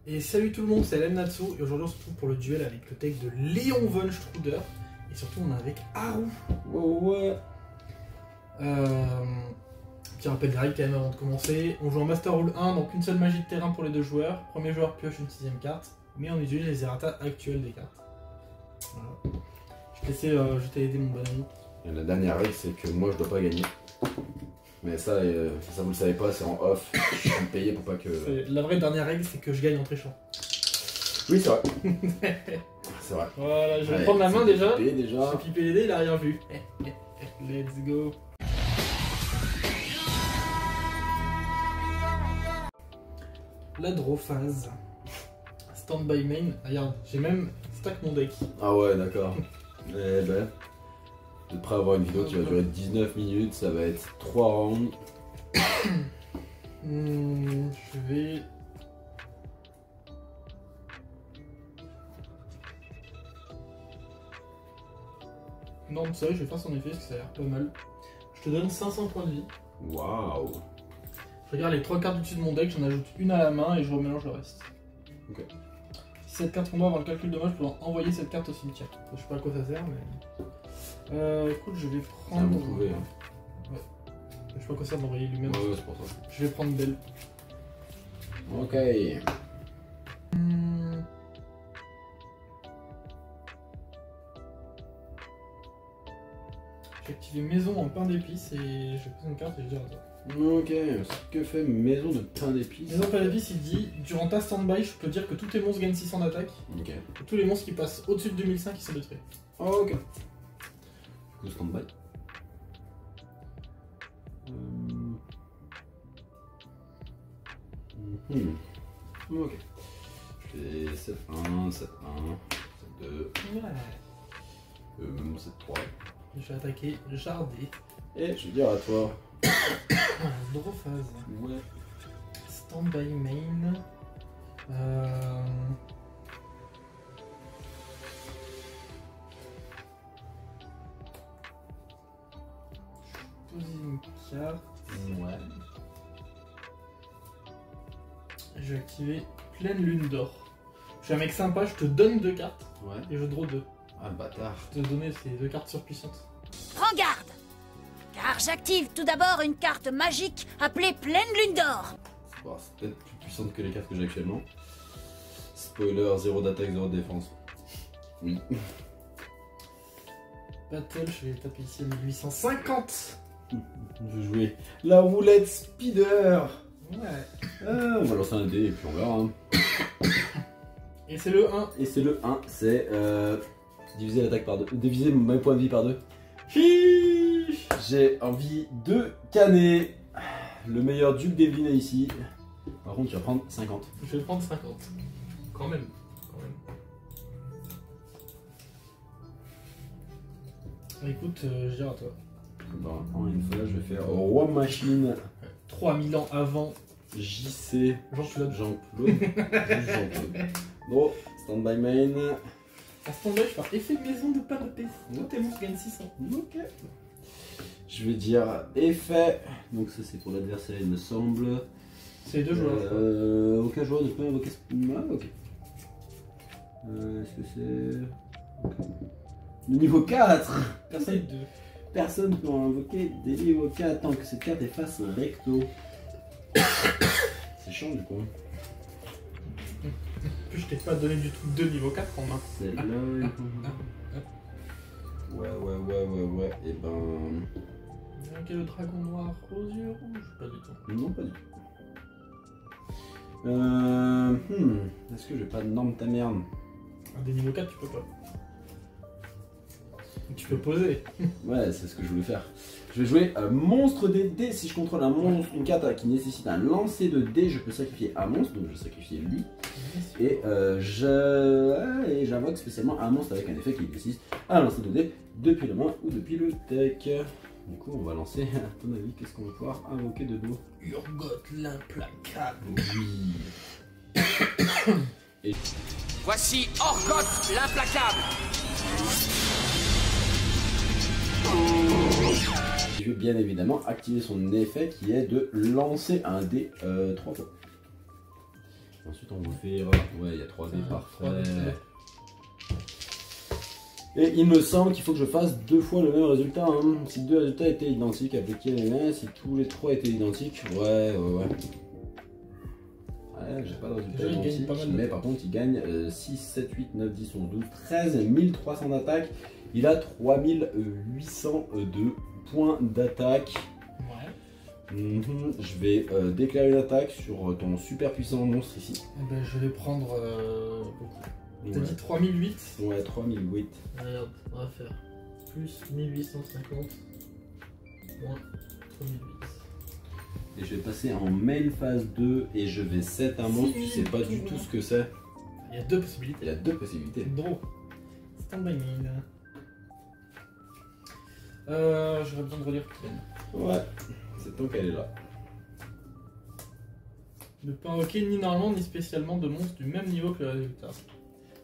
Et salut tout le monde, c'est Lemnatsu et aujourd'hui on se retrouve pour le duel avec le deck de Léon von Struder. Et surtout on est avec Haru. Ouais. Petit rappel des règles quand même avant de commencer. On joue en Master Rule 1, donc une seule magie de terrain pour les deux joueurs. Premier joueur pioche une 6ème carte, mais on utilise les errata actuels des cartes. Voilà. Je t'ai aidé mon bon ami. Et la dernière règle, c'est que moi je dois pas gagner. Mais ça vous le savez pas, c'est en off. Je suis payé pour pas que. La vraie dernière règle, c'est que je gagne en trichant. Oui, c'est vrai. C'est vrai. Voilà, je vais prendre la main déjà. Payé déjà. J'ai pipé les dés, il a rien vu. Let's go. La draw phase. Stand by main. Ah, regarde, j'ai même stack mon deck. Ah ouais, d'accord. Eh ben. T'es prêt à avoir une vidéo qui va durer 19 minutes, ça va être 3 rounds. Je vais. Non, ça je vais faire son effet parce que ça a l'air pas mal. Je te donne 500 points de vie. Waouh. Je regarde les 3 cartes du dessus de mon deck, j'en ajoute une à la main et je remélange le reste. Ok. Si cette carte combat avant le calcul de moi, je peux envoyer cette carte au cimetière. Je sais pas à quoi ça sert, mais. Écoute, je vais prendre. Vous pouvez. Hein. Ouais. Je sais pas à quoi ça sert d'envoyer lui-même. Ouais, c'est pour ça. Je vais prendre Belle. Ok. J'ai activé maison en pain d'épices et je vais poser une carte et je dis à toi. Ok. Que fait maison de pain d'épices? Maison pain d'épices, il dit durant ta stand-by, je peux dire que tous tes monstres gagnent 600 d'attaque. Ok. Et tous les monstres qui passent au-dessus de 2005 ils sont détruits. Ok. Du coup, stand-by. Ok. Je fais 7-1, 7-1, 7-2, Ouais. 7-3. Je vais attaquer Jardé. Et je vais dire à toi. Draw phase. Ouais. Stand-by main. Poser une carte. Ouais. Je vais activer Pleine Lune d'Or. Je suis un mec sympa, je te donne 2 cartes Ouais. et je draw 2. Ah, le bâtard. Je te donner ces 2 cartes surpuissantes. Prends garde, car j'active tout d'abord une carte magique appelée Pleine Lune d'Or. Bon, c'est peut-être plus puissante que les cartes que j'ai actuellement. Spoiler, 0 d'attaque, 0 de défense. Oui. Battle, je vais taper ici à 1850. Je vais jouer la roulette speeder. Ouais. On va lancer un dé et puis on verra. Hein. Et c'est le 1. Et c'est le 1, c'est diviser l'attaque par 2. Diviser mes points de vie par 2. Chiche. J'ai envie de canner. Le meilleur duc d'Evelyn est ici. Par contre, tu vas prendre 50. Je vais prendre 50. Quand même. Écoute, je dirais à toi. Bon, en une fois, je vais faire Roi Machine. 3000 ans avant. JC. Jean-Claude. Jean-Claude. Bon, stand by main. En stand-by, je fais effet maison de pain de paix. Tous tes monstres gagnent 600. Ok. Je vais dire effet. Donc ça c'est pour l'adversaire il me semble. C'est les 2 joueurs. Aucun joueur ne peut invoquer. Ah ok. Est-ce que c'est. Okay. Le niveau 4. Personne ne peut invoquer des niveaux 4 tant que cette carte est face à un recto. C'est chiant du coup. En plus, je t'ai pas donné du tout 2 niveau 4 en main. C'est là. Ouais. Et ben. Quel le dragon noir aux yeux rouges? Pas du tout. Non, pas du tout. Est-ce que j'ai pas de norme ta merde? Des niveaux 4, tu peux pas. Tu peux poser. Ouais, c'est ce que je voulais faire. Je vais jouer monstre des dés. Si je contrôle un monstre, une carte qui nécessite un lancer de dés, je peux sacrifier un monstre, donc je vais sacrifier lui. Et j'invoque spécialement un monstre avec un effet qui nécessite un lancer de dés depuis la main ou depuis le deck. Du coup, on va lancer, à ton avis, qu'est-ce qu'on va pouvoir invoquer de beau? Urgot l'implacable. Oui. Et... Voici Orgot l'implacable. Je vais bien évidemment activer son effet qui est de lancer un dé 3 fois. Ensuite on vous fait... Ouais, il y a 3 dés, parfait. 3 dés. Et il me semble qu'il faut que je fasse 2 fois le même résultat. Hein. Si 2 résultats étaient identiques, appliquer les mêmes. Si tous les 3 étaient identiques, ouais. Ouais, j'ai pas de résultat Déjà, il gagne identique, pas mal de mais points. par contre il gagne 6, 7, 8, 9, 10, 11, 12, 13, 1300 d'attaque. Il a 3802 points d'attaque. Ouais. Je vais déclarer une attaque sur ton super puissant monstre ici. Eh ben, je vais prendre beaucoup. T'as Ouais. dit 3008. Ouais, 3008. Regarde, on va faire plus 1850 moins 3008. Et je vais passer en main phase 2 et je vais set un monstre. Tu sais pas du tout ce que c'est. Il y a 2 possibilités. Il y a 2 possibilités. Draw. Stand-by mine. J'aurais besoin de relire Kiben. Ouais, c'est tant qu'elle est là. Ne peux invoquer ni normalement ni spécialement de monstres du même niveau que le résultat.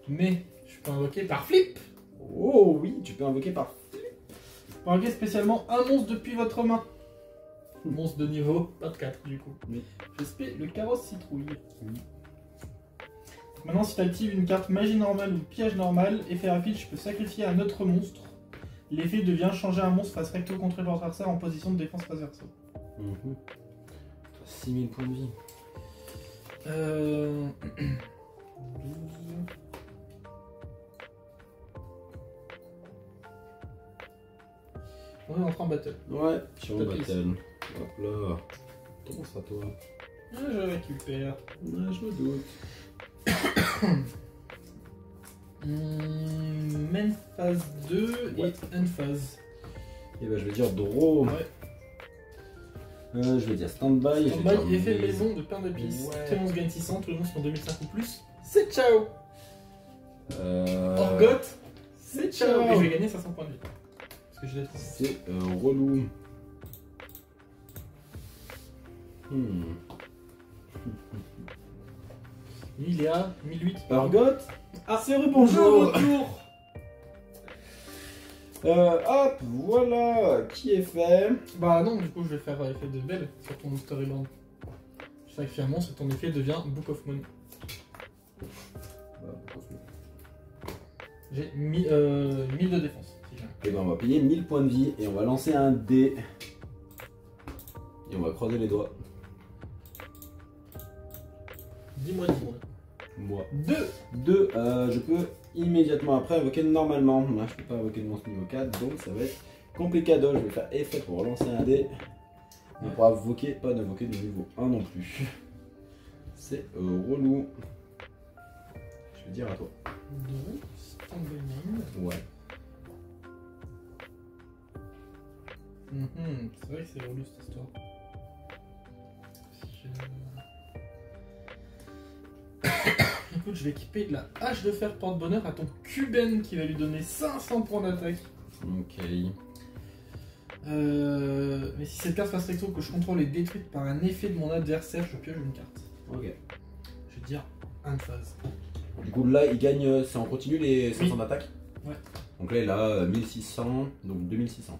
Mais je peux invoquer par flip. Oh oui, tu peux invoquer par... Je peux invoquer spécialement un monstre depuis votre main. Monstre de niveau, pas de 4 du coup. Oui. Je spé le carrosse citrouille. Oui. Maintenant, si tu actives une carte magie normale ou piège normal, effet rapide, je peux sacrifier un autre monstre. L'effet devient changer un monstre face recto contre l'adversaire en position de défense face verso. 6000 points de vie. 12. On est entré en battle. Ouais, je suis en Tapis. battle. Hop là. Comment ça toi? Ah, je récupère. Ouais, je me doute. Main phase 2 Ouais. et end phase. Et bah je vais dire draw. Ouais. Je vais dire stand-by. et je vais Stand-by, dire effet maze. maison de pain d'épices. Ouais. Tous les monstres gagnent 600, tous les monstres qui ont 2005 ou plus. C'est ciao. Euh, Orgoth, c'est ciao. ciao. Et je vais gagner 500 points de vie. Parce que je l'ai trouvé. C'est relou. Il est à 1008. Orgoth. Ah, c'est De rebonjour. retour. Hop, voilà, qui est fait. Bah non, du coup je vais faire effet de belle sur ton storyboard. Je sacrifie un monstre et ton effet devient Book of Moon. J'ai 1000 de défense. Si jamais. Et ben on va payer 1000 points de vie et on va lancer un dé. Et on va croiser les doigts. Dis-moi. Moi. 2. Je peux immédiatement après invoquer normalement. Moi je peux pas invoquer le monstre niveau 4, donc ça va être complicado. Je vais faire effet pour relancer un dé. On pourra invoquer, pas d'invoquer de niveau 1 non plus. C'est relou. Je vais dire à toi. 2. Stand-by main. Ouais. C'est vrai que c'est relou cette histoire. Si Écoute, je vais équiper de la hache de fer porte-bonheur à ton Kuben qui va lui donner 500 points d'attaque. Ok. Mais si cette carte face recto que je contrôle est détruite par un effet de mon adversaire, je pioche une carte. Ok. Je vais dire un phase. Du coup là il gagne, c'est en continu les 500 Oui. d'attaque. Ouais. Donc là il a 1600, donc 2600.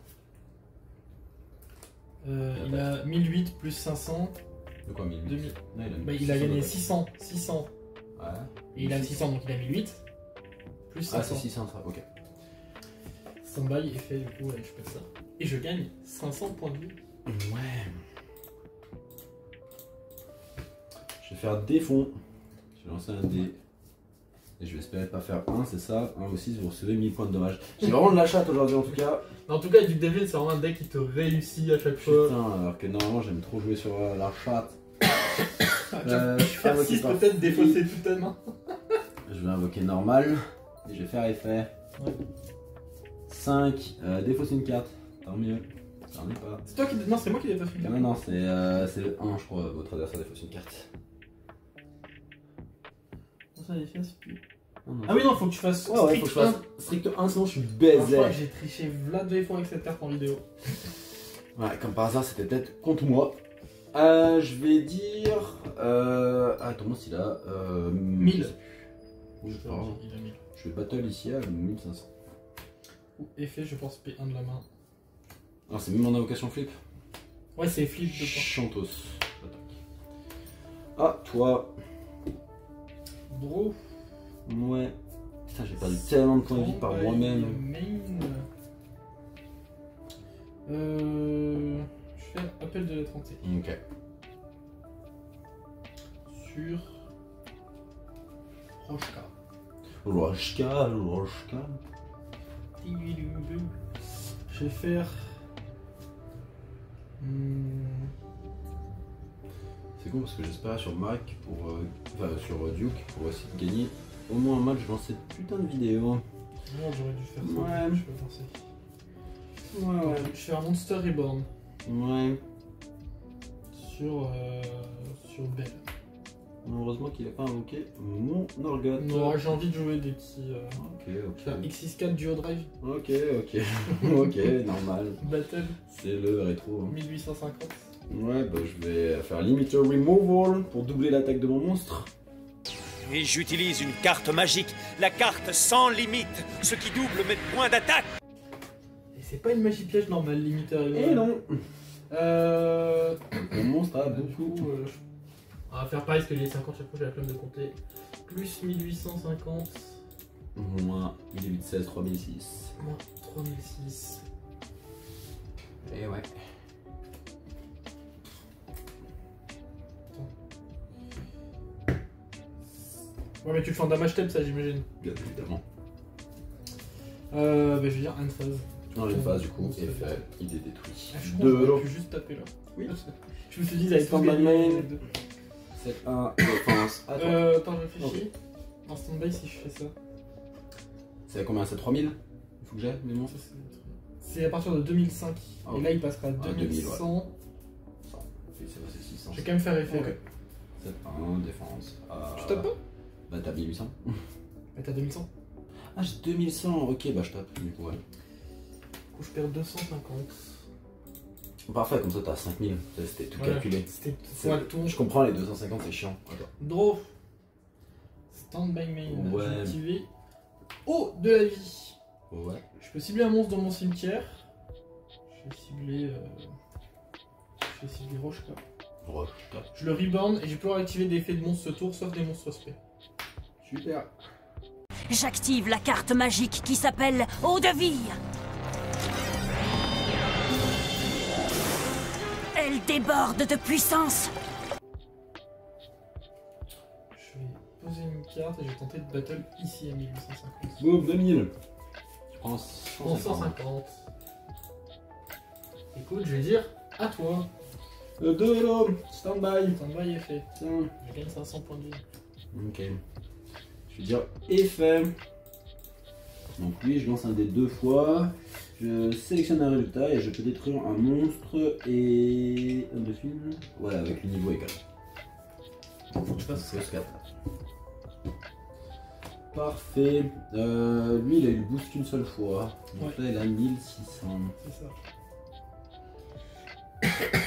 Il a 1008 plus 500. De quoi 1000 2000. Non, Bah, il a gagné d'attaque. 600. Ouais. Et il a 600, donc il a 1008. Plus 500. Ah c'est 600 ça, ok. Stand-by et fait du coup, ouais, je fais ça. Et je gagne 500 points de vie. Ouais. Je vais faire des fonds. Je vais lancer un dé. Et je vais espérer pas faire 1, c'est ça. 1 ou 6, vous recevez 1000 points de dommage. J'ai vraiment de la chatte aujourd'hui en tout cas. En tout cas, du Devil, c'est vraiment un deck qui te réussit à chaque fois. Putain, alors que normalement j'aime trop jouer sur la chatte. Tu vas faire invoquer 6 par peut-être flip. défausser toute ta main. Je vais invoquer normal. Et je vais faire effet. Ouais. 5, défausser une carte. Tant mieux. Ça en est pas. C'est toi qui. Non, c'est moi qui défausse une carte. Non, non, c'est le 1, je crois. Votre adversaire défausse une carte. Ça, il fait, c'est plus- Non, non. Ah oui, non, faut que tu fasses. Ouais, ouais, faut que je fasse strict 1, sinon je suis Alors, je baiser. crois que j'ai triché Vlad deux fois avec cette carte en vidéo. Ouais, comme par hasard, c'était peut-être contre moi. Je vais dire. Ah, ton monstre il a. 1000. Oui, c'est pas grave. Il a 1000. Je vais battle ici à 1500. Ou effet, je pense P1 de la main. Ah, c'est même mon invocation flip. Ouais, c'est flip de points. Chantos. Ah, toi. Draw. Ouais. Putain, j'ai perdu tellement de points de vie par moi-même. Je fais appel de la 31. Ok. Sur Rochka. Rochka. Je vais faire. C'est con parce que j'espère sur Mac pour. Enfin, sur Duke pour essayer de gagner au moins un match dans cette putain de vidéo. Non, j'aurais dû faire ça. Ouais. Je vais penser. Ouais. Je fais un Monster Reborn Ouais. sur Bell. Heureusement qu'il a pas invoqué mon Norgot. Non, j'ai envie de jouer des petits. Ok, Je vais faire ok. X64 Duo Drive. Ok. Ok, normal. Battle C'est le rétro. Hein. 1850. Ouais, bah je vais faire Limiter Removal pour doubler l'attaque de mon monstre. Et j'utilise une carte magique, la carte sans limite, ce qui double mes points d'attaque. Et c'est pas une magie piège normale, limiter. Et non. Euh. Mon monstre a Du beaucoup. coup, on va faire pareil parce que les 50 chaque fois j'ai la flemme de compter. Plus 1850, Moins 1816, 3006. moins 3006. Et ouais. Ouais, mais tu le fais en damage step, ça j'imagine. Bien évidemment. Bah, je vais dire une phase. Dans une phase du coup, effet, il est détruit. Ah, je De pense l'eau. que je peux juste taper là. Oui. Je me suis dit, ils avaient tous Stand-by gagné. main. les deux. 7-1, défense. À toi. Attends, je réfléchis. En stand-by si je fais ça. C'est à combien? C'est 3000? Il faut que j'aille, mais bon. Ça, c'est à partir de 2005. Ah, Et ok. là, il passera à Ah, 2000, 2100. Oui, c'est passé 600. Je vais quand même faire effet. Ok. Ouais. 7-1, défense. Tu tapes pas? Bah t'as 1800. Bah, t'as 2100. Ah j'ai 2100, ok bah je tape du coup ouais. Du coup, je perds 250. Parfait, comme ça t'as 5000, c'était tout Voilà. calculé. C'était C'est- ouais, tout. Je comprends les 250 c'est chiant. Attends. Draw. Stand-by main. Ouais. Je vais activer. Oh, de la vie. Ouais. Je peux cibler un monstre dans mon cimetière. Je vais cibler. Rochka. Ouais, je tape. Je le reborn et je vais pouvoir activer des effets de monstres ce tour, sauf des monstres spé. Super. J'active la carte magique qui s'appelle Eau de vie. Elle déborde de puissance. Je vais poser une carte et je vais tenter de battle ici à 1850. Boum, 2000. Je prends En 150. 150. Écoute, je vais dire à toi. De l'homme, stand-by. Stand-by est fait. Tiens. Je gagne 500 points de vie. Ok. Je vais dire effet. Donc lui, je lance un dé 2 fois. Je sélectionne un résultat et je peux détruire un monstre et un delphine. Voilà, avec le niveau égal. Faut que je fasse Plus 4. Parfait. Lui, il a eu le boost qu'une seule fois. Donc là, il a 1600. C'est ça.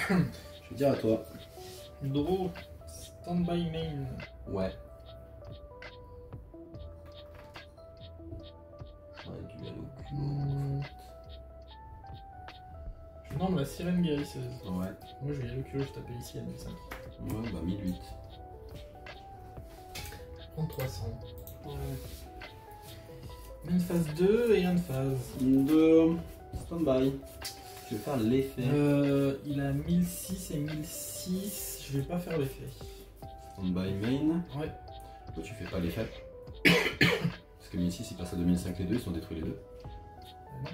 Je vais dire à toi. Draw. Stand-by main. Ouais. J'aurais dû aller au cul. Je norme la sirène guérisseuse. Ouais. Moi je vais y aller au culot, je tapais ici à 1005. Ouais, bah 1008. Je prends 300. Une phase 2 et une phase. De stand-by. Je vais faire l'effet. Il a 1006 et 1006. Je vais pas faire l'effet. Stand-by main. Ouais. Pourquoi tu fais pas l'effet? Parce que 1006 il passe à 2005 les deux, ils sont détruits les deux. Non.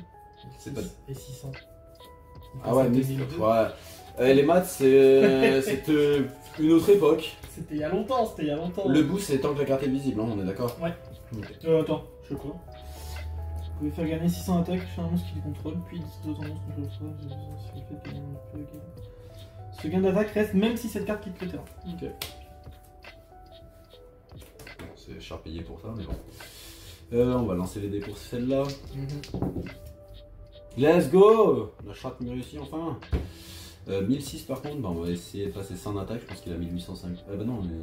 C'est 6 pas- et 600. Il Ah passe ouais, à mais 2002. ouais. Les maths c'est une autre époque. C'était il y a longtemps, c'était il y a longtemps. Le boost c'est tant que la carte est visible, hein, on est d'accord? Ouais. Ok. Attends, je sais quoi. Vous pouvez faire gagner 600 attaques chez un monstre qui le contrôle, puis 10 d'autres monstres que je reçois. Si le fait qu'il peut gagner. Ce gain d'attaque reste même si cette carte quitte le terrain. Ok. C'est cher payé pour ça, mais bon. On va lancer les dés pour celle-là. Let's go! La charte me réussit enfin. 1006 par contre, bah, on va essayer de passer sans attaque, je pense qu'il a 1805. Ah bah non, mais...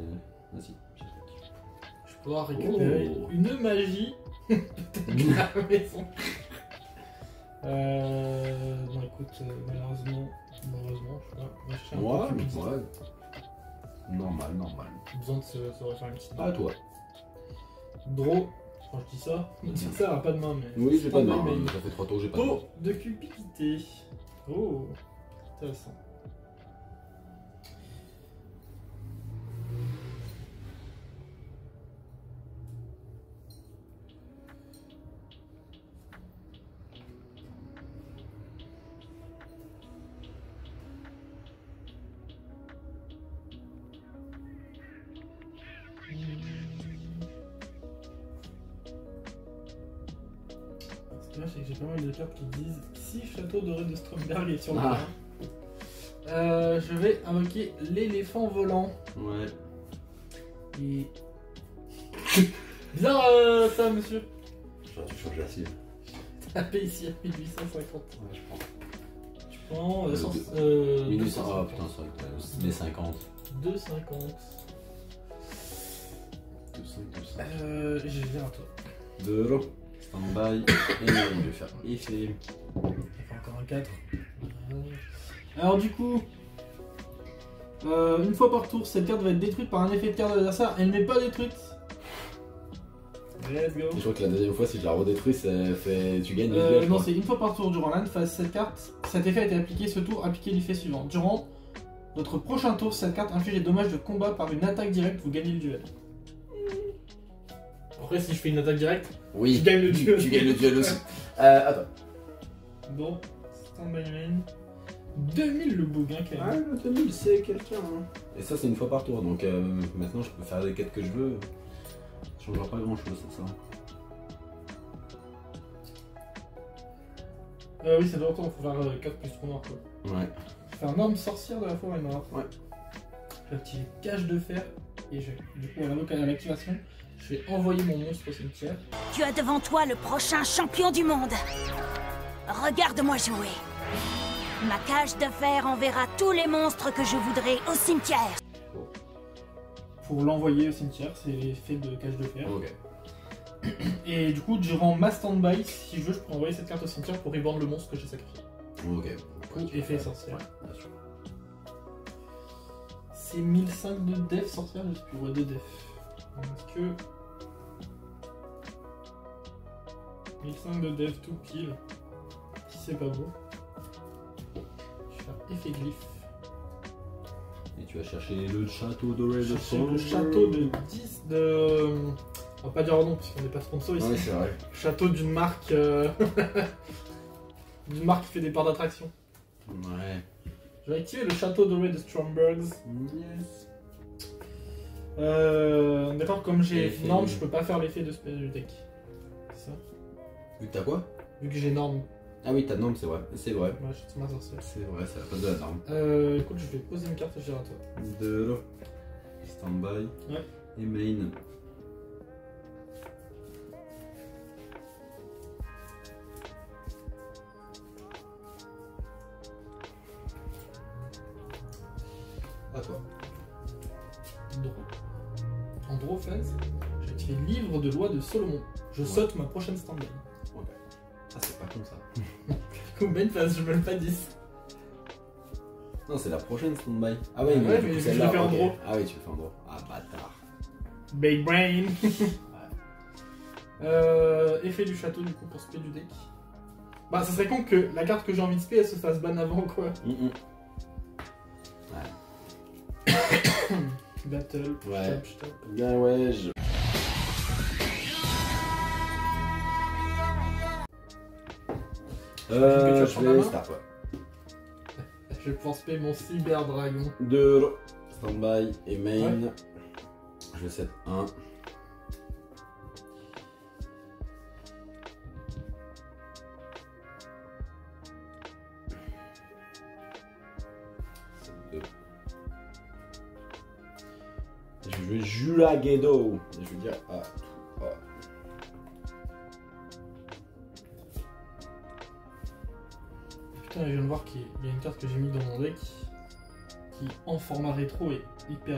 Vas-y, j'attaque. Je vais pouvoir récupérer une magie. Peut-être à la maison. Non, écoute, malheureusement, je sais pas. On va chercher un Ouais, peu plus vite. ouais. Normal. Besoin de se refaire une petite. À toi. Draw. Quand je dis ça, ça n'a pas de main, mais. Oui, j'ai pas de stand-by main. main. Ça fait 3 tours que j'ai pas de main. Pot de cupidité. Oh, intéressant. Ce qui est bien, c'est que j'ai pas mal de cartes qui disent si Château Doré de Stromberg est sur le Ah. terrain. Je vais invoquer l'éléphant volant. Ouais. Et... Bizarre ça, monsieur. Genre, tu changes la cible. Tapé ici à 1850. Ouais, je prends. Tu prends Euh, 1800. Oh 250. putain, c'est vrai que t'as des 50. 2,50. 2,5. Je viens à toi. 2 euros. Stand-by. Et là, je vais faire effet. Ça fait encore un 4. Alors du coup, une fois par tour, cette carte va être détruite par un effet de carte de l'adversaire. Elle n'est pas détruite. Let's go. Je crois que la deuxième fois, si je la redétruis, ça fait. Tu gagnes le duel. Non, c'est une fois par tour durant l'end phase. Cette carte, cet effet a été appliqué ce tour, appliquez l'effet suivant. Durant votre prochain tour, cette carte inflige des dommages de combat par une attaque directe, vous gagnez le duel. Après, si je fais une attaque directe, Oui. tu gagnes le duel. Tu gagnes le duel aussi. Attends. Bon, stand-by main. 2000 le bougain quand Ah, même. le 2000, c'est quelqu'un. Hein. Et ça, c'est une fois par tour. Donc maintenant, je peux faire les quêtes que je veux. Ça changera pas grand chose, ça. Oui, c'est longtemps, faut faire 4 plus 3 noirs quoi. Ouais. Faire un arme sorcière de la forêt noire. Ouais. Je vais activer Cache de fer et du coup à l'activation, je vais envoyer mon monstre au cimetière. Tu as devant toi le prochain champion du monde. Regarde-moi jouer. Ma cage de fer enverra tous les monstres que je voudrais au cimetière. Pour l'envoyer au cimetière, c'est l'effet de Cache de fer. Ok. Et du coup, durant ma stand-by, si je veux, je peux envoyer cette carte au cimetière pour reborn le monstre que j'ai sacrifié. Ok. Ou effet sorcière. Ouais, bien sûr. C'est 1005 de def sorcière, je sais plus, ouais, de def. Est-ce que... 1005 de def tout pile. Si c'est pas beau. Je vais faire effet glyphe. Et tu vas chercher le château doré de Chercher le château de 10 de... On va pas dire non, parce qu'on n'est pas sponsor ici. Oui, c'est vrai. Château d'une marque... d'une marque qui fait des parts d'attraction. Ouais. Je vais activer le château doré de Strombergs. Yes. D'accord, comme j'ai Effet. norme, je peux pas faire l'effet de spell du deck. C'est ça. Vu que t'as quoi? Vu que j'ai norme, Ah oui, t'as norme, c'est vrai. C'est vrai. ouais, je suis ma sorcière. C'est vrai, c'est la place de la norme. Écoute, je vais poser une carte et je dirai à toi. 2 euros. Stand-by. Ouais. Et main. À toi. Draw. En draw phase, j'ai activé livre de loi de Solomon. Je saute ma prochaine stand-by. Ok. Ah, c'est pas con ça. Combien de phases? Je me le pas 10. Non, c'est la prochaine stand-by. Ah ouais, Ah ouais, du mais coup, je celle-là, l'ai fait en ok. draw. Ah oui, tu le fais en draw. Ah, bâtard. Big brain. Effet du château du coup pour spé du deck. Bah, ça serait con que la carte que j'ai envie de spé elle se fasse ban avant quoi. Battle, Ouais. stop. Bien, ouais, je. que tu vas Je prendre la vais main start, ouais. Je vais pouvoir spé mon cyber dragon. 2 euros. Stand-by et main. Je vais set 1. Je vais jouer Julagedo. Et je vais dire ah. Putain, je viens de voir qu'il y a une carte que j'ai mise dans mon deck qui en format rétro est hyper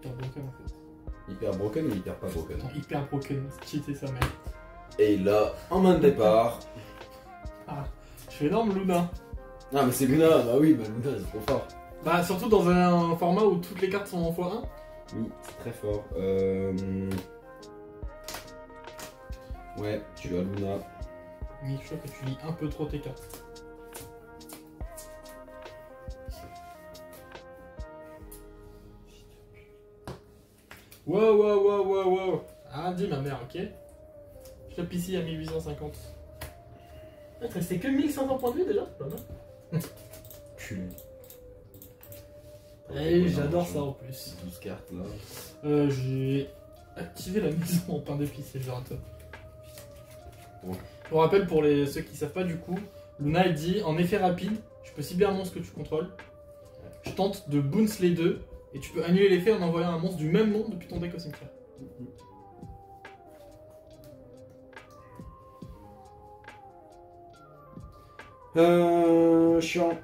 broken en fait. Hyper broken ou hyper pas broken? Non, hyper broken, cheaté sa mère. Et là, en main de départ. Ah, je fais énorme Luna. Ah, mais c'est Luna, bah oui, bah Luna c'est trop fort. Bah, surtout dans un format où toutes les cartes sont en x1. Oui, c'est très fort. Ouais, tu as Luna. Mais je crois que tu lis un peu trop tes cartes. Wow. Ah, dis ma mère, ok. Je tape ici à 1850. Ah, il te restait que 1500 points de vie déjà, pas mal. Cul. Et j'adore ça en plus. 12 cartes là. J'ai activé la maison en pain d'épices, c'est genre top. Bon. Je vous rappelle pour ceux qui savent pas du coup, Luna elle dit en effet rapide, je peux cibler un monstre que tu contrôles. Je tente de bounce les deux et tu peux annuler l'effet en envoyant un monstre du même nom depuis ton deck au cimetière. Chiant.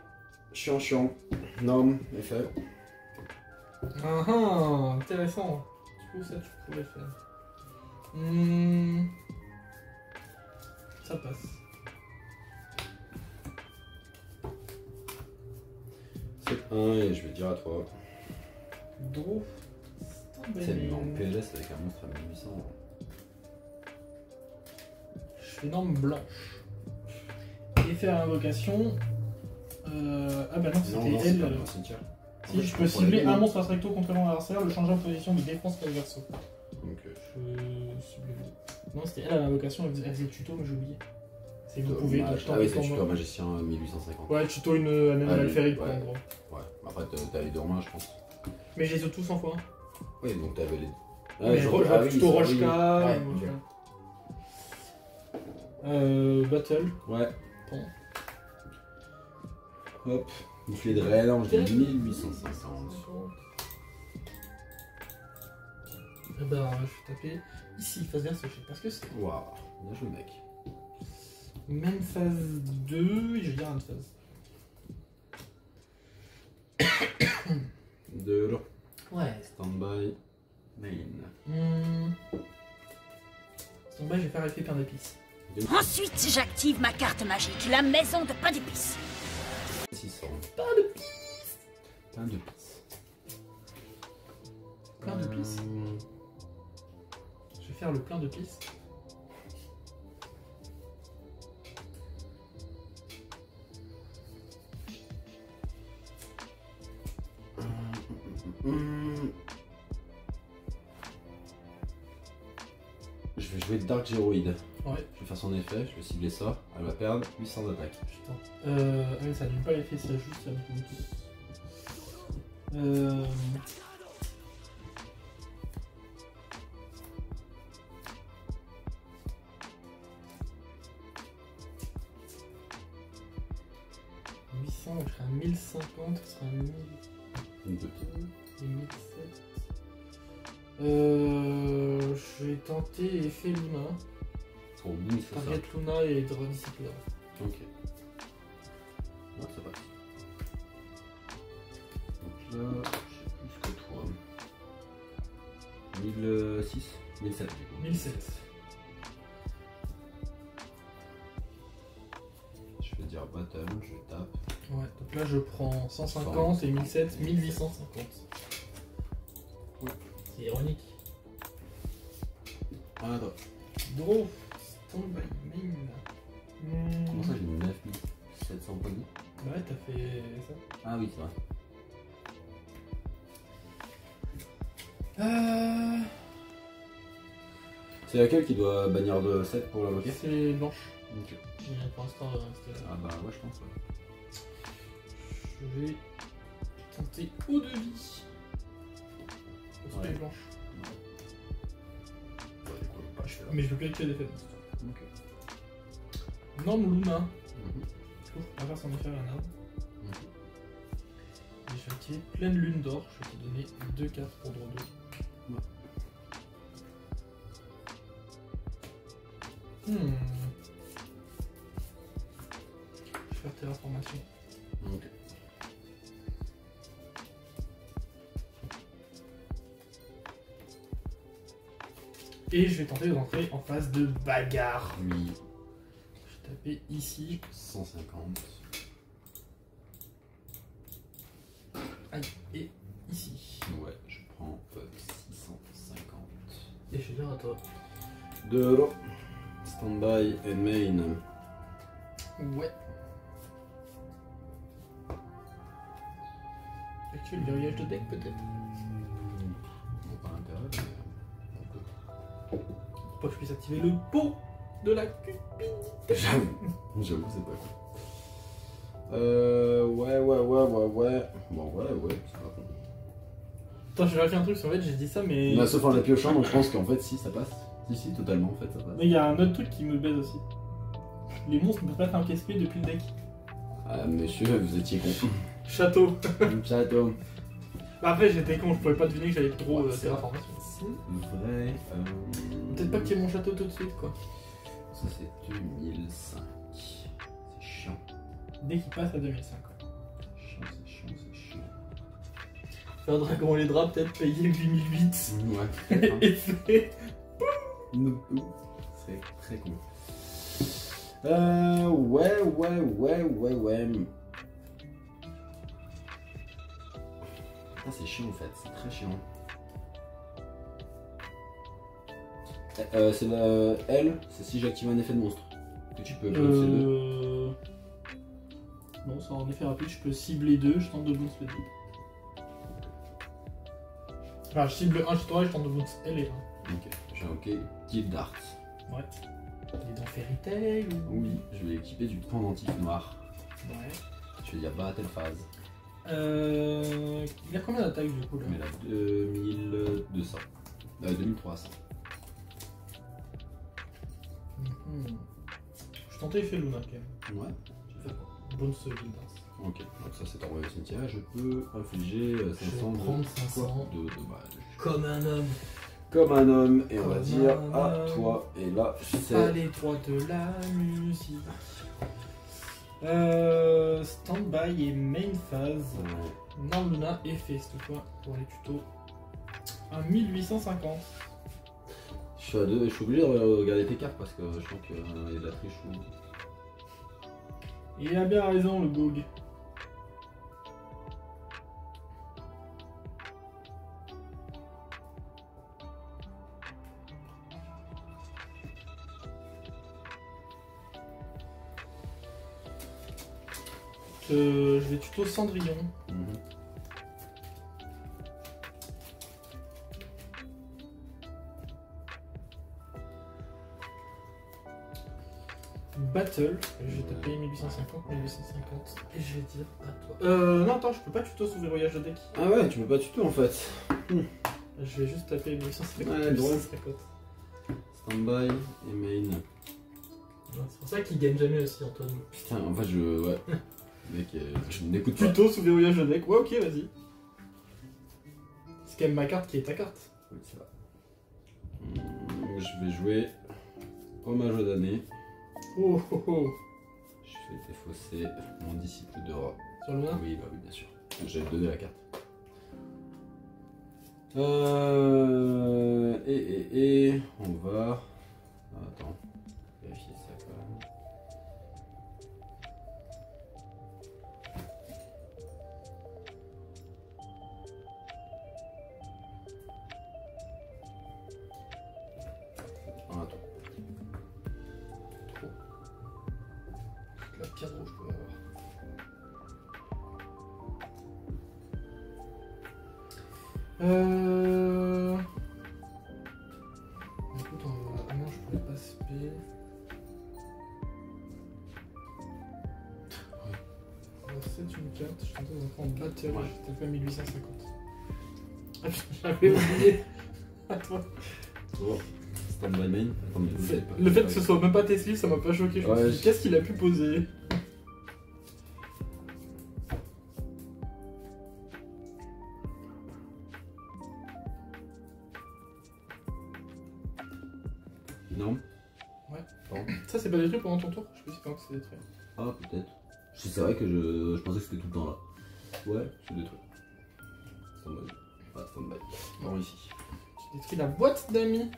Non, effet. Ah ah, intéressant. Du coup ça tu pourrais faire. Ça passe. C'est 1 et je vais dire à toi. Draw. C'est en PLS avec un monstre à 1800. Je fais une arme blanche. Et faire invocation. Ah bah non, c'était elle. Pas dans le cimetière. Si je peux cibler un monstre astracto contrôlant l'adversaire, le changer en position de défense vers le verso. Donc, Je cible. Non, c'était elle à l'invocation, elle faisait tuto, mais j'ai oublié. C'est que vous pouvez. ah donc, oui, c'est super magicien 1850. Ouais, tuto une anémone alphérique ouais. en gros. Ouais, après t'as les deux en main, je pense. Mais j'ai tous 100 fois. Oui, donc t'avais les. Mais tuto Rochka. Ouais, Battle. Ouais. Bon. Hop. Boufflé de Rélange de 1850. Eh ben, je vais taper ici, phase verso, je sais pas ce que c'est. Waouh, bien joué, mec. Même phase 2, et je vais dire une phase. De l'eau. Ouais. Standby. Main. Standby, je vais faire effet pain d'épices. Ensuite, j'active ma carte magique, la maison de pain d'épices. 600. Pain d'épices. Pain de pisse. Pain de pisse. Je vais faire le plein de pisse. Je vais jouer Dark Geroid. Ouais. Je vais faire son effet, je vais cibler ça. Elle va perdre 800 d'attaque. Putain. Ouais, ça annule pas l'effet, ça juste ça boost. 800, donc je serai à 1050, ce sera à 1000. Une deux. Et 1007. Je vais tenter effet Luna. Pour boum, c'est ça. Target Luna et Draw Discipler. Ok. Ouais, ça passe. Donc là, je sais plus que toi. 1006 1007 du coup. 1007. Je vais dire battle, je tape. Ouais, donc là je prends 150 et 1007, 1850. Ouais. C'est ironique. Ah, attends. Draw. Stand by main. Comment ça, j'ai mis 9700 points de vie? Ouais, t'as fait ça. Ah oui, c'est vrai. C'est laquelle qui doit bannir de 7 pour l'invoquer? C'est blanche. Ok. Mais pour l'instant, c'était là. Ah bah ouais, je pense. Ouais. Je vais tenter eau de vie. Ouais. Blanche. Ouais, du coup, pas cher. Mais je veux calculer des faits. Ok. Norme Luna. Mhm. Je trouve qu'on va faire son effet à la norme. Mhm. Et je vais activer pleine lune d'or. Je vais te donner 2 cartes pour draw 2. Ouais. Je vais faire terraformation. Ok. Et je vais tenter de rentrer en phase de bagarre. Oui. Je vais taper ici. 150. Aïe. Et ici. Ouais, je prends 650. Et je vais dire à toi. De l'eau. Standby et main. Ouais. Actuel verrouillage de deck peut-être. Non, pas l'intérêt, mais Pour que je puisse activer le pot de la cupidité. J'avoue, c'est pas cool. Ouais. Bon, ouais, ça va. Attends, j'ai vérifié un truc, en fait j'ai dit ça mais... Bah, sauf en la piochant, donc je pense qu'en fait, si, ça passe. Si, totalement, en fait, ça passe. Mais il y a un autre truc qui me baise aussi. Les monstres ne peuvent pas faire un casse-pied depuis le deck. Ah, monsieur, vous étiez con. Château. Château. Bah après j'étais con, je pouvais pas deviner que j'avais trop Ouais, c'est terraformation. Vrai. Peut-être pas qu'il y ait mon château tout de suite quoi. Ça, c'est 2005. C'est chiant. Dès qu'il passe à 2005 quoi. C'est chiant. Faire dragon et les draps, peut-être payer 8008. Ouais. Et c'est... C'est très con. Ouais. Ah, c'est chiant en fait, c'est très chiant. C'est la L, c'est si j'active un effet de monstre. Que tu peux jouer ces deux. Non, c'est en effet rapide, je peux cibler 2, je tente de bounce le 2. Enfin, je cible 1 chez toi et je tente de bounce L et 1. Ok, j'ai ok. Guild Dart. Ouais. Il est dans Fairy Tail ou... Oui, je vais équiper du pendentif noir. Ouais. Je vais dire battle phase. Il a combien d'attaques du coup là? Mais là, 2200. 2300. Je tentais effet Luna quand même. Ouais. Je vais faire quoi? Bounce Guildance. Ok, donc ça c'est envoyé au cimetière. Je peux infliger 500 vais prendre 500 de dommages. Comme un homme. Comme un homme, et on va Comme dire un à homme. toi. Et là, Pas c'est. les droits de la musique. Standby et main phase. Non, Luna, effet cette fois pour les tutos. Un 1850. Je suis à 2, je suis obligé de regarder tes cartes parce que je sens qu'il y a de la triche. Il a bien raison, le GOG. Je vais tuto Cendrillon. Battle, je vais taper 1850, 1850 et je vais dire à toi. Non, attends, je peux pas tuto sous verrouillage de deck. Ah ouais, tu peux pas tuto en fait. Je vais juste taper 1850. Ouais, drôle. 1850. Standby et main. C'est pour ça qu'il gagne jamais aussi, Antoine. Putain, en fait, ouais. Mec, je n'écoute pas. Tuto sous verrouillage de deck, ouais, ok, vas-y. C'est quand même ma carte qui est ta carte. Oui, ça va. Je vais jouer hommage aux damnés. Oh oh oh. Je fais défausser mon disciple de rat. Sur Luna? Oui, bah oui, bien sûr. J'avais donné la carte. Et on va. Attends, vérifier ça quand même. Ah, attends. La pire rouge je peux avoir. Écoute, on va... Ah non, je pourrais pas spé. Alors, c'est une carte, je tentais d'en prendre battle, Ouais. j'étais pas 1850. Ah, j'avais oublié. À toi. Bon, stand by main. Attends, mais vous savez pas. Le fait que ce soit même pas tes sleeves, ça m'a pas choqué. Je me suis dit, qu'est-ce qu'il a pu poser? Non. Ouais. Pardon. Ça, c'est pas détruit pendant ton tour? Je sais pas si c'est quand que c'est détruit. Ah, peut-être. C'est vrai que je pensais que c'était tout le temps là. Ouais, c'est détruit. Stand-by. Ah, stand-by. Non, ici. J'ai détruit la boîte d'amis.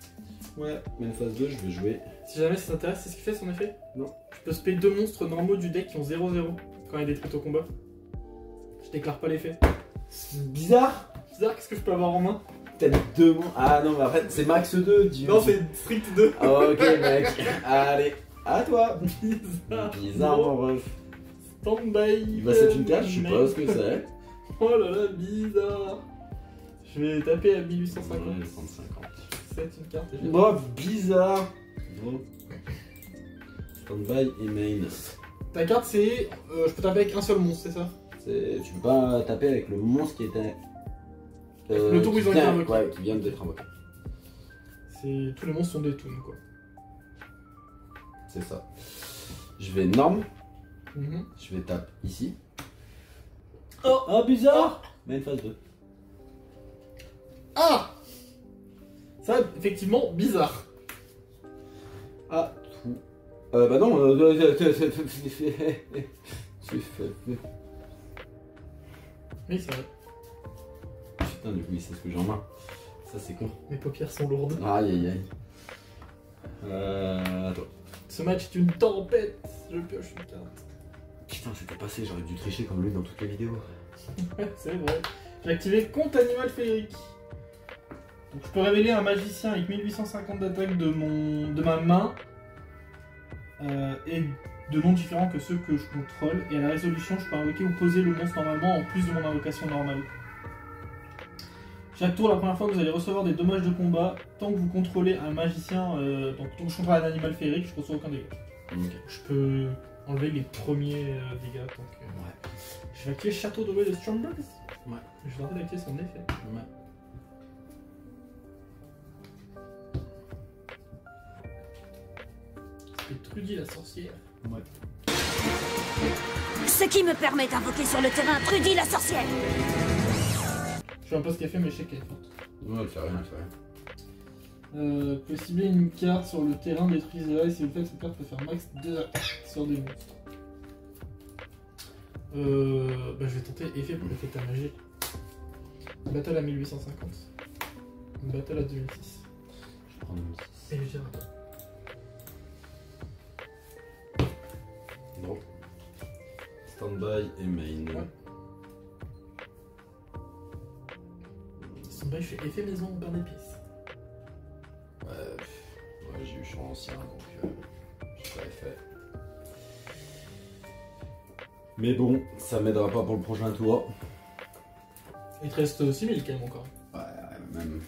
Ouais, main phase 2, je vais jouer. Si jamais ça t'intéresse, c'est ce qu'il fait son effet? Non. Je peux spé 2 monstres normaux du deck qui ont 0-0 quand il est détruit au combat. Je déclare pas l'effet. C'est bizarre. Bizarre, qu'est-ce que je peux avoir en main? T'as dit 2 mots. Ah non, mais en fait, c'est max 2. Non, c'est strict 2. Ah, ok, mec. Allez, à toi. Bizarre. Bizarre, mon ref. Stand-by. Il va c'est une carte, je sais pas ce que c'est. Oh là là, bizarre. Je vais taper à 1850. Ouais, 150. C'est une carte et j'ai... Bon, bizarre. Bon. Stand-by et main. Ta carte c'est... je peux taper avec un seul monstre, c'est ça? Tu peux pas taper avec le monstre qui était. Le tour où ils ont été invoqués. Ouais, qui vient d'être invoqué. Tous les monstres sont des toons quoi. C'est ça. Je vais norme. Mhm. Je vais taper ici. Oh, bizarre. Main phase 2. Ah! Ça, effectivement, bizarre. Ah, tout. Bah non. Oui, c'est vrai. Putain, du coup, il sait ce que j'ai en main. Ça, c'est con. Mes paupières sont lourdes. Aïe aïe aïe. Attends. Ce match est une tempête. Je pioche une carte. Putain, c'était passé, j'aurais dû tricher comme lui dans toutes les vidéos. C'est vrai. J'ai activé compte animal féerique. Donc je peux révéler un magicien avec 1850 d'attaque de ma main. Et de noms différents que ceux que je contrôle. Et à la résolution, je peux invoquer ou poser le monstre normalement en plus de mon invocation normale. Chaque tour, la première fois, vous allez recevoir des dommages de combat. Tant que vous contrôlez un magicien, donc tant que je contrôle un animal féerique, je reçois aucun dégât. Ok. Je peux enlever les premiers dégâts. Donc, Ouais. je vais activer Château doré de Stromberg. Ouais. Je vais tenter d'activer son effet. Ouais. C'est Trudy la sorcière. Ouais. Ce qui me permet d'invoquer sur le terrain Trudy la sorcière. Je sais un peu ce qu'elle fait, mais je sais qu'elle est forte. Ouais, elle fait rien, elle fait rien. Peut cibler une carte sur le terrain, détruisez-la et si vous le faites, cette carte peut faire max 2 attaques sur des monstres. Bah, je vais tenter effet pour l'effet de ta magie. Battle à 1850. Battle à 2006. Je prends 2006. Et je dirais pas. Drop. Stand-by et main. Ouais. Son bail fait effet maison, on perd des pièces. Ouais, j'ai eu sur l'ancien, donc j'ai pas fait. Mais bon, ça m'aidera pas pour le prochain tour. Il te reste 6000 quand même encore. Ouais, même.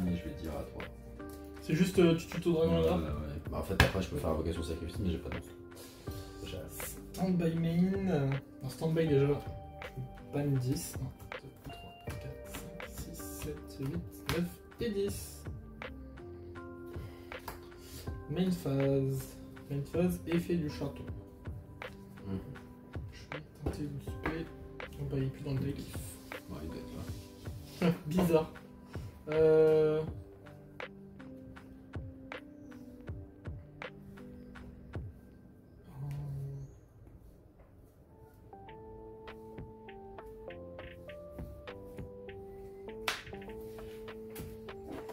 Mais je vais te dire à toi. C'est juste tu tues au dragon là. Ouais. Bah, en fait, après, je peux faire invocation sacrifice, mais j'ai pas de monstre. Stand-by main. En stand-by déjà. Ban 10. 1, 2, 3, 4, 5, 6, 7, 8, 9 et 10. Main phase. Main phase, effet du château. Je vais tenter de spé. Oh bah il est plus dans le deck. Ouais, il doit être là. Bizarre.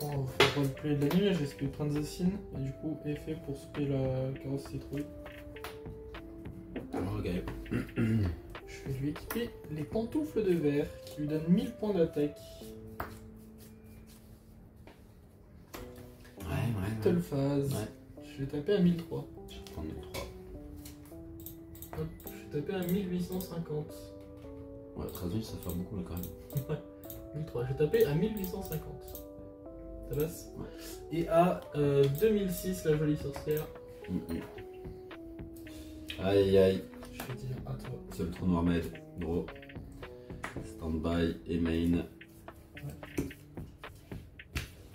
On va roleplay de l'anime, j'ai spé Prince Zessin, et du coup effet pour spé la carrosse citrouille. Ok. Je vais lui équiper les pantoufles de verre qui lui donnent 1000 points d'attaque. Ouais. Battle phase. Ouais. Je vais taper à 1003. Je vais prendre les 3. Hop, je vais taper à 1850. Ouais, 13 000, ça fait beaucoup là quand même. 1003. Je vais taper à 1850. Ça passe? Ouais. Et à 2006, la jolie sorcière. Aïe aïe. Je vais dire à toi. C'est le trou noir med, gros. Stand-by et main. Ouais.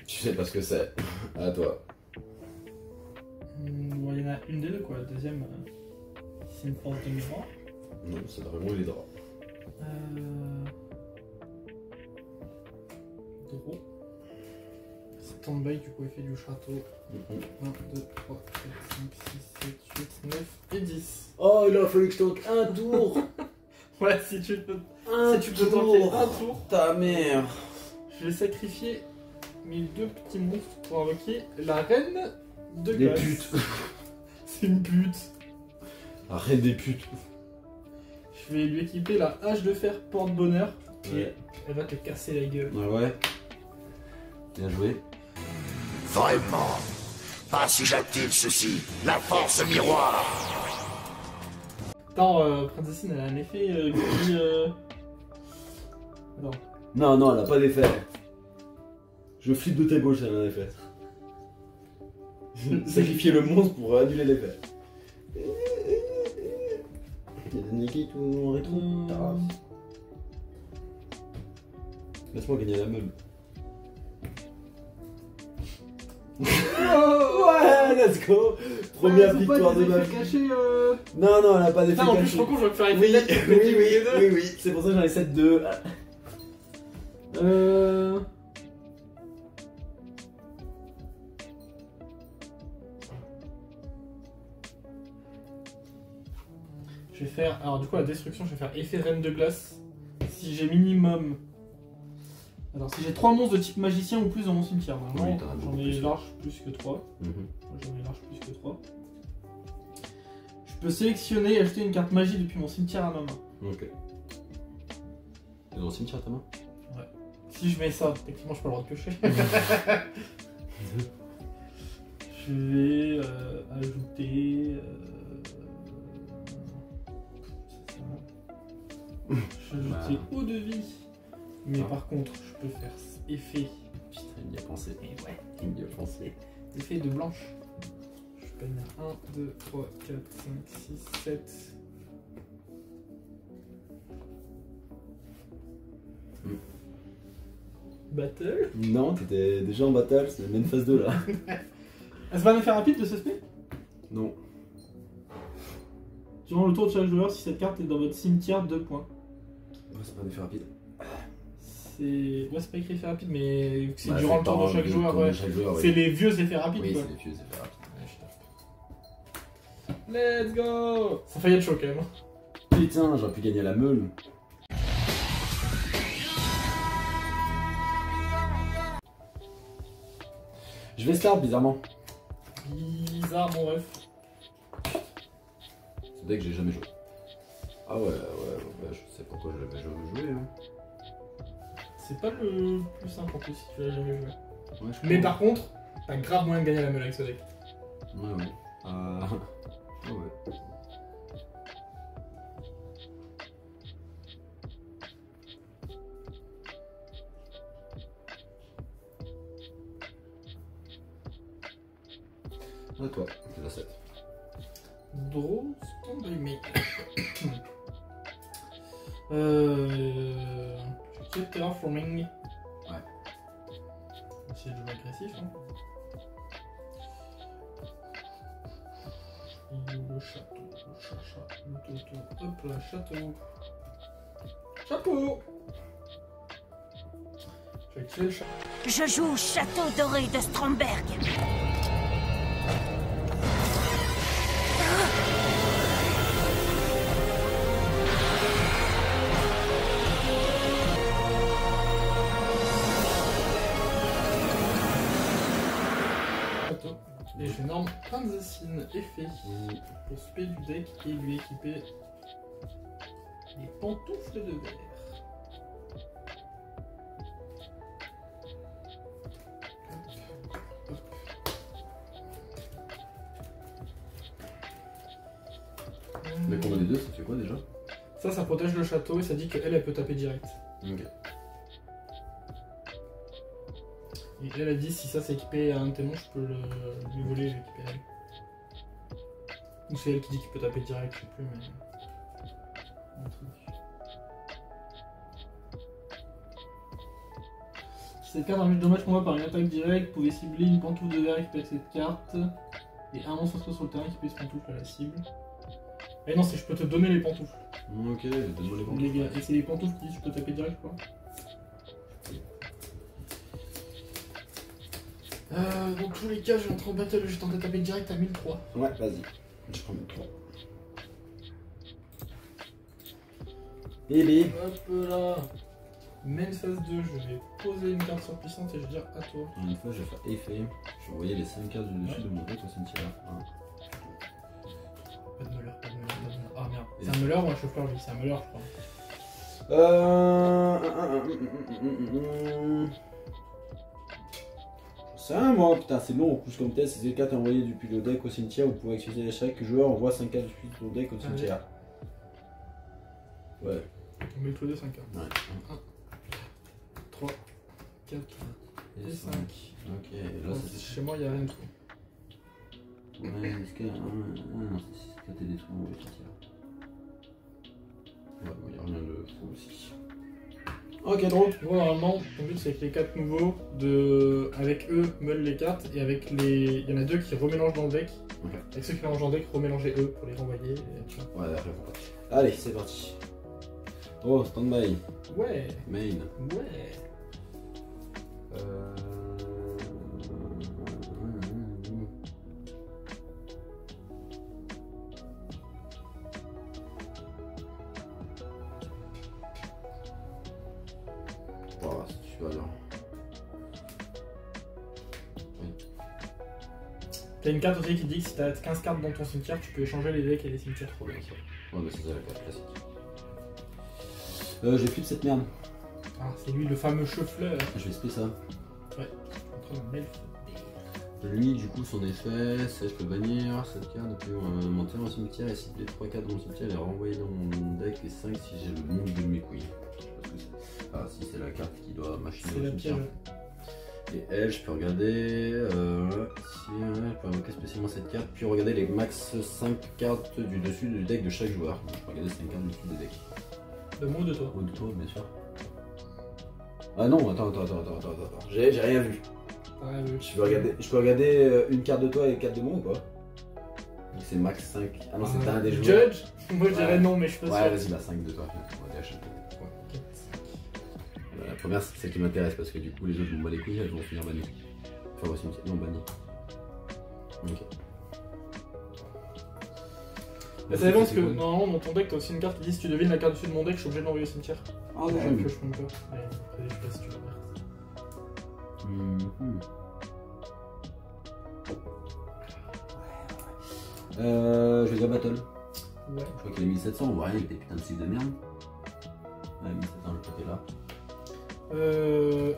Tu sais pas ce que c'est. À toi. Bon, il y en a une des deux quoi. La deuxième, c'est une force de miroir. Non, c'est vraiment les draps. Draw. Stand-by, du coup, effet du château. 1, 2, 3, 4, 5, 6, 7, 8, 9 et 10. Oh, il a fallu que je tente un tour. Ouais, si tu peux Un tenter un tour, Ta mère. je vais sacrifier mes deux petits monstres pour invoquer la reine de Des glace. putes. C'est une pute. Arrête des putes. Je vais lui équiper la hache de fer porte-bonheur Ouais. Elle va te casser la gueule. Ouais. Bien joué. Vraiment. Pas si j'active ceci. La force miroir. Attends, Princessine, elle a un effet qui... Attends. Non, elle a pas d'effet. Je flippe de ta gauche, elle a un effet. Sacrifier le monstre pour annuler l'effet. Il y a des niqués tout en rétro. Laisse-moi gagner la meule. Ouais, let's go. Première victoire de ma vie. Non, elle a pas d'effet Putain, en plus, caché. je suis trop con, je vais me faire Oui, effet oui. C'est pour ça que j'en ai 7-2. Je vais faire... Alors du coup, la destruction, je vais faire effet reine de glace. Si j'ai minimum... Alors si j'ai 3 monstres de type magicien ou plus dans mon cimetière, normalement, Oui, t'en as beaucoup j'en ai plus. large plus que 3. J'en ai large plus que 3. Je peux sélectionner et acheter une carte magie depuis mon cimetière à ma main. Ok. T'es dans le cimetière ta main? Si je mets ça, techniquement je peux le droit de piocher. Je vais ajouter... Je vais ajouter eau de vie. Mais par contre, je peux faire effet. Putain, il y a pensé. Et ouais, Il y a pensé. effet de blanche. Je peux mettre 1, 2, 3, 4, 5, 6, 7. Battle. Non, t'étais déjà en battle, c'est la même phase 2 là. Est-ce pas un effet rapide de ce spé? Non. Durant le tour de chaque joueur, si cette carte est dans votre cimetière, 2 points. C'est pas un effet rapide. C'est. Ouais, c'est pas écrit effet rapide, mais c'est Bah, durant le c'est tour de pendant chaque le joueur, tour de ouais. chaque joueur, ouais. C'est les vieux effets rapides, Oui, quoi. c'est les vieux effets rapides. Let's go! Ça faillit être chaud quand même. Putain, j'aurais pu gagner la meule. Je vais start bizarrement. Bizarre, mon ref. C'est dès que j'ai jamais joué. Ah ouais, je sais pourquoi je l'avais jamais joué. Hein. C'est pas le plus simple en plus si tu l'as jamais joué. Ouais, je Mais crois. par contre, t'as grave moyen de gagner la meule avec ce deck. Ouais. Ah ouais. À toi, c'est la 7. Draw, stand by me. Je vais terraforming. Ouais. Essayer de jouer agressif. Hein. Le château, le chacha, le toto. Hop là, château. Chapeau. Je vais tuer le château. Je joue Château Doré de Stromberg. Et je norme Princessine effet pour spé du deck et lui équiper les pantoufles de verre. Mais combien des deux, ça fait quoi déjà? Ça protège le château et ça dit qu'elle, elle peut taper direct. Ok. Et elle a dit si ça c'est équipé à un de tes monstres, je peux lui voler et l'équiper à elle. Ou c'est elle qui dit qu'il peut taper direct, je sais plus, mais. Un truc. Si cette carte inflige dommage combat par une attaque directe, vous pouvez cibler une pantoufle de verre équipée avec cette carte. Et un monstre sur le terrain qui peut se pantoufle à la cible. Et non, c'est je peux te donner les pantoufles. Ok, donne-moi les pantoufles. Les gars, et c'est les pantoufles qui disent je peux taper direct quoi. Dans tous les cas, je vais entrer en battle, je tente de taper direct à 1003. Ouais, vas-y. Je prends mes 3. Bébé. Hop là. Main phase 2, je vais poser une carte surpuissante et je vais dire à toi. Une fois, je vais faire effet. Je vais envoyer les 5 cartes du dessus de mon deck au cimetière. Pas de Meuler, pas de Meuler, pas de Meuler. Ah merde, c'est un Meuler ou un chauffeur lui? C'est un Meuler je crois. C'est un moi, putain, c'est long en plus comme test. Ces cartes envoyées depuis le deck au cimetière, vous pouvez actionner chaque joueur envoie 5 cartes depuis son deck au cimetière. Ouais. On met tous les 5 cartes. Ouais. 1, 3, 4 et 5. Ok, là c'est. Chez moi, il n'y a rien de tout. Ouais, est-ce que. Non, c'est 4 et des trous au cimetière. Ouais, il n'y a rien de fou aussi. Ok, drôle. Bon, normalement, ton but c'est que les 4 nouveaux, avec eux, meulent les cartes, et avec les. Il y en a 2 qui remélangent dans le deck. Ok. Avec ceux qui mélangent dans le deck, remélangez eux pour les renvoyer. Et... Ouais, après, pourquoi. Allez, c'est parti. Oh, stand-by. Ouais, Main. ouais. Oh, c'est super dur. Oui. T'as une carte aussi qui dit que si t'as 15 cartes dans ton cimetière, tu peux échanger les decks et les cimetières trop bien. Ouais, mais c'est ça la carte classique. J'ai flip cette merde. Ah, c'est lui le fameux chauffleur. Je vais spé ça. Ouais, contre un elfe. Lui, du coup, son effet, c'est je peux bannir cette carte depuis monter dans mon cimetière et cibler 3 cartes dans mon cimetière et les renvoyer dans mon deck et 5 si j'ai le monde de mes couilles. Ah, si c'est la carte qui doit machiner C'est dans la le cimetière. piège. Et elle, je peux regarder si je peux invoquer spécialement cette carte, puis regarder les max 5 cartes du dessus du deck de chaque joueur. Donc, je peux regarder 5 cartes du dessus des decks. De moi ou de toi? Ou de toi, bien sûr. Ah non, attends. J'ai rien vu. Ah, Je peux regarder une carte de toi et 4 de moi ou pas? Donc c'est max 5. Ah non, c'est un des joueurs. Judge? Moi je dirais Ouais. non, mais je suis pas sûr. Ouais, vas-y, bah 5 de toi. On va aller acheter. La première, c'est celle qui m'intéresse parce que du coup, les autres vont battre les couilles, elles vont finir bannies. Enfin, aussi, non, bannies. Ok. Mais ça dépend parce que normalement dans ton deck t'as aussi une carte qui dit si tu devines la carte dessus de mon deck, je suis obligé de l'envoyer au cimetière. Ah, Ouais, ouais, que je compte pas. Mais après, je sais pas si tu l'as. Je vais dire battle. Ouais. Je crois qu'il est 1700, on voit rien avec des putains de cibles de merde. Ouais, 1700, je vais côté là.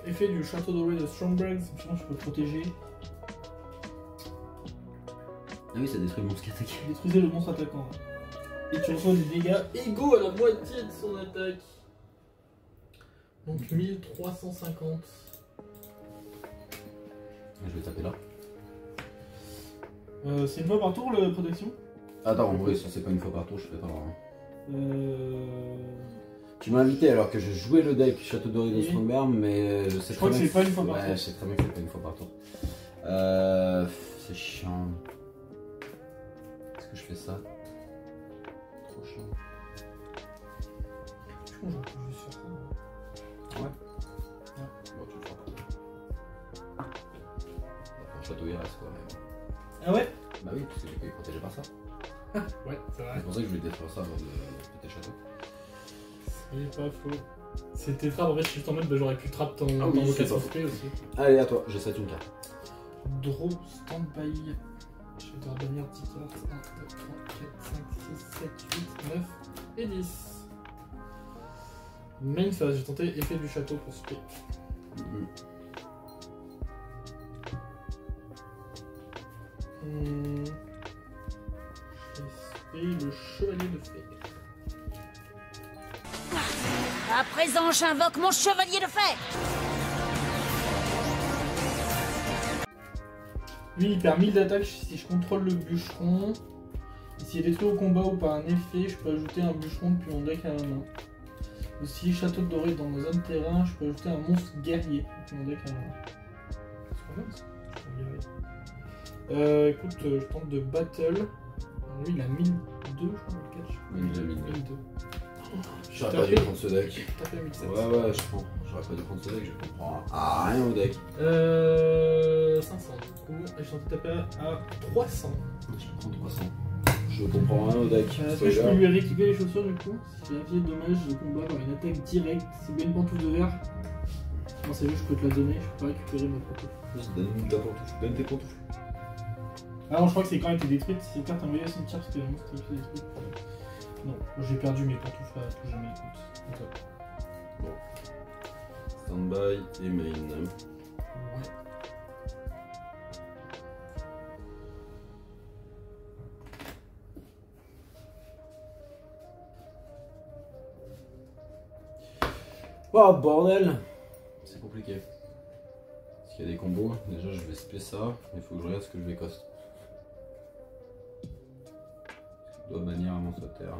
Effet du château doré de Stromberg, sinon je peux protéger. Ah oui, ça détruit le monstre qui attaque. Détruisez le monstre attaquant. Et tu reçois des dégâts égaux à la moitié de son attaque. Donc 1350. Je vais taper là. C'est une fois par tour le protection? Attends, oui, si c'est pas une fois par tour, je fais pas vraiment. Euh... Tu m'as invité alors que je jouais le deck Château Doré de Oui. Stromberg, mais je sais Je crois très que bien c'est pas une fois par ouais, tour. je sais très bien que c'est pas une fois par tour. C'est chiant. Est-ce que je fais ça? Trop chiant. Je pense que j'aurais pu juste faire ça. Ouais. Bon, tu le feras pas. Enfin, Château il reste quoi. Mais... Ah ouais? Bah oui, parce que du coup il est protégé par ça. Ouais, c'est vrai. C'est pour ça que je voulais détruire ça avant de péter le château. C'est pas faux. C'était trap, en fait, je suis juste en mode bah, j'aurais pu trap ton Ah oui, c'est vocation pas spray aussi. Allez, à toi, je set une carte. Draw, stand-by. Je vais devoir bannir 10 cartes. 1, 2, 3, 4, 5, 6, 7, 8, 9 et 10. Main phase, j'ai tenté effet du château pour spray. Et le chevalier de fer. À présent, j'invoque mon chevalier de fer. Lui, il perd 1000 d'attaque si je contrôle le bûcheron. Et s'il est détruit au combat ou par un effet, je peux ajouter un bûcheron depuis mon deck à la main. Ou si château de doré dans ma zone terrain, je peux ajouter un monstre guerrier depuis mon deck à la main. C'est pas mal ça. Écoute, je tente de battle. Lui, il a 1002, je crois, 1004, je crois. Il a 1002. 1002. J'aurais pas dû prendre ce deck. Tapé à 1007. Ouais, je prends. J'aurais pas dû prendre ce deck, je comprends rien au deck. 500 du coup, et je suis en train de taper à 300. Je prends 300. Je comprends rien au deck. Est-ce que je peux lui rééquiper les chaussures du coup? Si j'ai un pied de dommage de combat par une attaque directe, si bien une pantoufle de verre. Non, c'est juste, je peux te la donner, je peux pas récupérer ma pantoufle. Donne ta pantoufle, donne tes pantoufles. Ah non, je crois que c'est quand elle était détruite, c'est une carte envoyée au cimetière parce que le monstre était détruit. Non, j'ai perdu mes pantoufles à tout jamais, écoute. Bon. Standby et main. Ouais. Oh bordel! C'est compliqué. Parce qu'il y a des combos. Déjà je vais spé ça. Il faut que je regarde ce que je vais cost. Je dois bannir un monstre terre.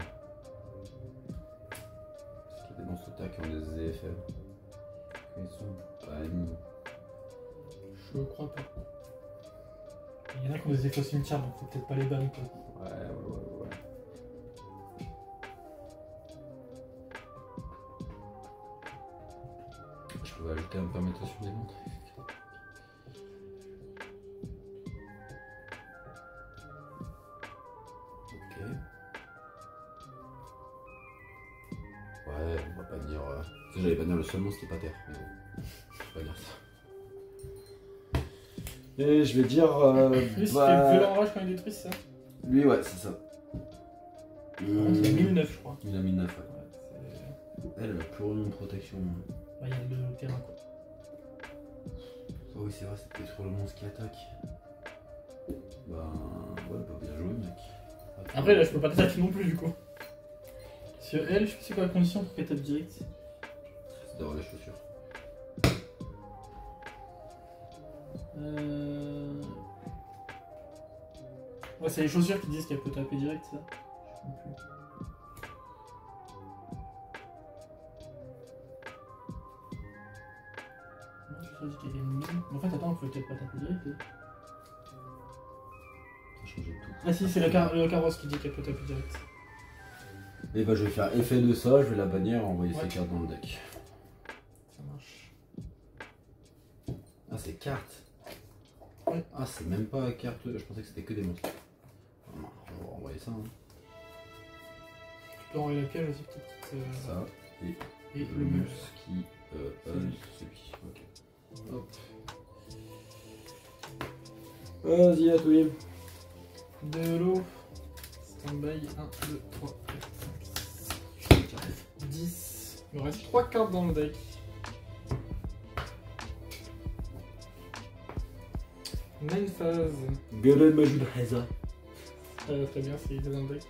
Parce qu'il y a des monstres terre qui ont des effets. Ils sont bannis. Je crois pas. Il y en a qui ont des effets au cimetière, donc faut peut-être pas les ban quoi. Ouais. Je peux ajouter un permutation des montres. Ok. Ouais, on va pas dire. J'allais pas dire le seul monstre qui est pas terre. Mais bon, je vais pas dire ça. Et je vais dire. Lui, c'est violent rage quand il détruit, c'est ça? Lui, ouais, c'est ça. Il a 1009, je crois. Il a 1009, ouais. Ouais, Elle a plus rien de protection. il y a le terrain quoi. Oh oui, c'est vrai, c'est peut-être sur le monstre qui attaque. Ben. Ouais, pas bien joué, mec. Après, là, je peux pas t'attaquer non plus du coup. Sur elle, je sais pas c'est quoi la condition pour qu'elle tape direct. C'est d'avoir les chaussures. Ouais, c'est les chaussures qui disent qu'elle peut taper direct, ça. Je sais plus. Non, je choisis qu'elle gagne 1000. Mais en fait, attends, on peut peut-être pas taper direct. Ça a changé tout. Ah si, c'est le carrosse qui dit qu'elle peut taper direct. Et bah, je vais faire effet de ça, je vais la bannir et envoyer Ouais. ses cartes dans le deck. Ça marche. Ah, c'est cartes. Ouais. Ah, c'est même pas carte. Je pensais que c'était que des monstres. Ah, non, on va envoyer ça. Hein. Tu peux envoyer la piège aussi, peut-être. Ça Et le le meuble. mousse qui. Celui. Ok. Hop. Vas-y, à toi. De l'eau. Standby 1, 2, 3, 4, 5, 6, 10. Il me reste 3 cartes dans le deck. Main phase. Galen Majud Haza. Très bien, c'est dans le deck.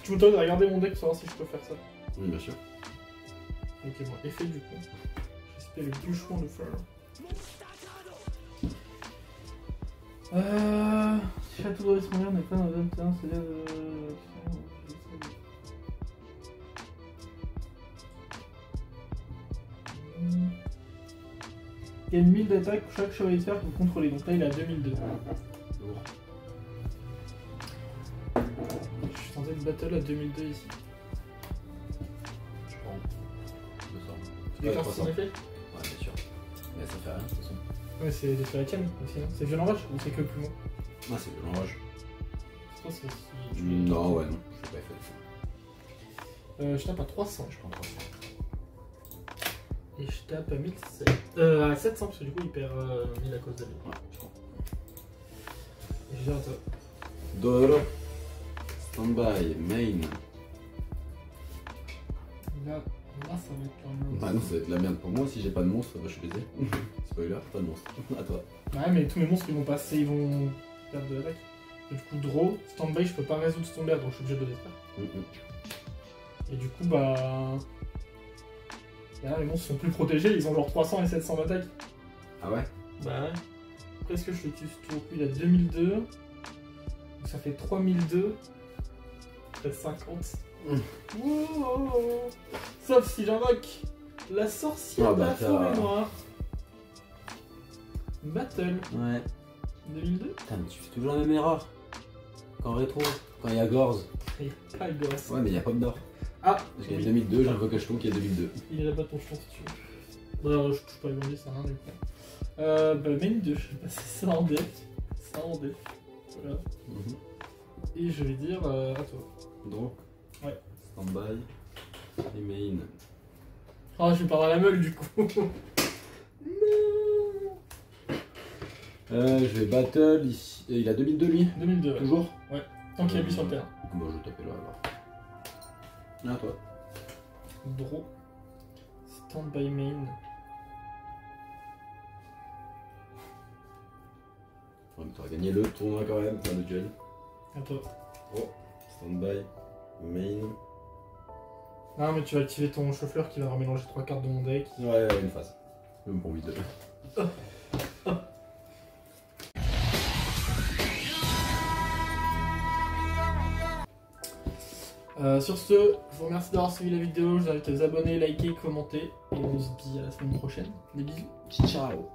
Tu me donnes de regarder mon deck pour savoir si je peux faire ça. Oui, bien sûr. Ok, bon, effet du coup. J'espère le bûcheron de fer. Château de Rismonger n'est pas dans le même terrain, c'est-à-dire. Il y a 1000 d'attaque pour chaque chevalier de fer que vous contrôlez, donc là il est à 2002. Lourd. Je suis tenté de battle à 2002 ici. Je prends. 200. Tu déclares 300. son effet? Ouais, bien sûr. Mais ça fait rien de toute façon. Ouais, c'est des Furricanes aussi, non? C'est violent rage ou c'est que le plus long? Ah, c'est violent rage. Je pense que si tu Non, ouais, non. Je sais pas fait. je tape à 300. Je prends 300. Et je tape à 1700. À 700 parce que du coup il perd 1000 à cause de lui. Ouais, je prends. Et je viens à toi. Doro. Standby, main. Là, ça va être un peu. Bah non, ça va être la merde pour moi. Si j'ai pas de monstre, bah je suis baisé. Spoiler, pas de monstre. À toi. Ouais, mais tous mes monstres ils vont passer, ils vont perdre de l'attaque. Et du coup, draw, standby, je peux pas résoudre ce tombeur donc je suis obligé de le détruire. Et du coup, bah. Là, les monstres sont plus protégés, ils ont genre 300 et 700 d'attaque. Ah ouais? Bah ouais. Après, est-ce que je le tue ce tour? Il a 2002. Donc ça fait 3002. Peut-être 50. Wow. Sauf si j'invoque la sorcière de la forêt noire. Battle. Ouais. 2002. Putain, mais tu fais toujours la même erreur. Quand rétro, quand il y a Gorz. Il n'y a pas le gosse. Ouais, mais il y a pas d'or. Ah, Parce qu'il y a oui. 2002, j'invoque un jeton qui est 2002. Il est là-bas ton chance si tu veux. Bah, je touche pas les bandits, ça n'a rien du coup. Bah, main 2, je vais passer ça en deck. Ça en deck. Voilà. Et je vais dire à toi. Draw. Ouais. Standby. Et main. Ah, je vais perdre la meule du coup. Je vais battle ici. Il a 2002 lui? 2002, ouais. Toujours? Tant qu'il a mis sur le terrain. Bon, je vais taper là alors. À toi. Draw. Stand by main. Ouais, mais t'auras gagné le tournoi quand même, enfin le duel. À toi. Oh, stand-by, main. Non, mais tu vas activer ton chauffeur qui va remélanger 3 cartes de mon deck. Ouais, une phase. Même pour 8-2. Sur ce, je vous remercie d'avoir suivi la vidéo. Je vous invite à vous abonner, liker, commenter. Et on se dit à la semaine prochaine. Des bisous. Ciao.